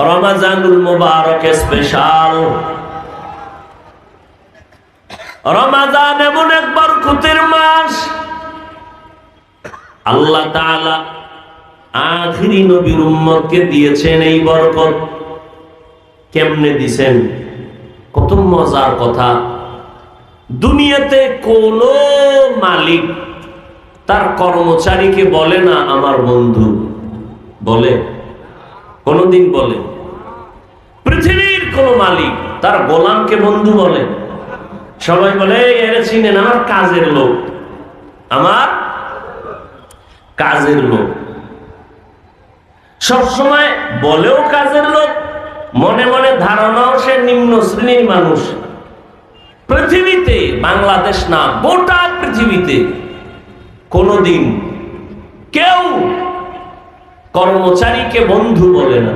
রমজানুল মুবারক স্পেশাল। রমজান এমন এক বরকতের মাস, আল্লাহ তাআলা আখিরি নবীর উম্মতকে দিয়েছেন এই বরকত। কেমনে দিছেন? কত মজার কথা। দুনিয়াতে কোন মালিক তার কর্মচারীকে বলে না আমার বন্ধু, বলে? কোনদিন বলে? পৃথিবীর কোন মালিক তার গোলামকে বন্ধু বলে? সবাই বলে এরা চিনেন, আমার কাজের লোক, আমার কাজের লোক। সবসময় বলেও কাজের লোক, মনে মনে ধারণাও সে নিম্ন শ্রেণীর মানুষ। পৃথিবীতে, বাংলাদেশ না গোটা পৃথিবীতে কোনদিন কেউ কর্মচারীকে বন্ধু বলে না।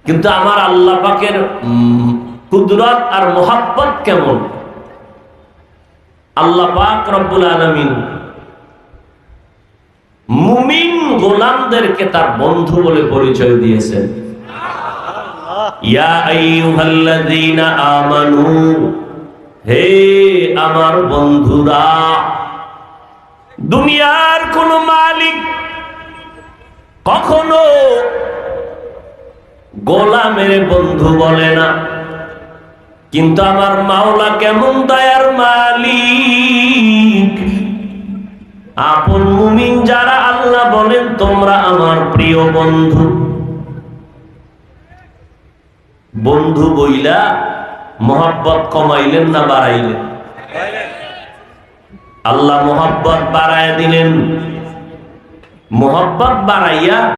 কিন্তু আমার আল্লাহ পাকের কুদরত আর মোহাব্বত কেমন! আল্লাহ পাক রব্বুল আলামিন মুমিন গোলামদেরকে তার বন্ধু বলে পরিচয় দিয়েছেন। ইয়া আইয়ুহাল্লাযীনা আমানু, হে আমার বন্ধুরা। দুনিয়ার কোন মালিক কখনো গোলামের বন্ধু বলে না, কিন্তু আমার মাওলা কেমন দয়ার মালিক! আপন মুমিন যারা আল্লাহ বলেন তোমরা আমার প্রিয় বন্ধু। বন্ধু বইলা মোহাব্বত কমাইলেন না বাড়াইলেন? আল্লাহ মোহাব্বত বাড়ায় দিলেন। মোহাব্বত বাড়াইয়া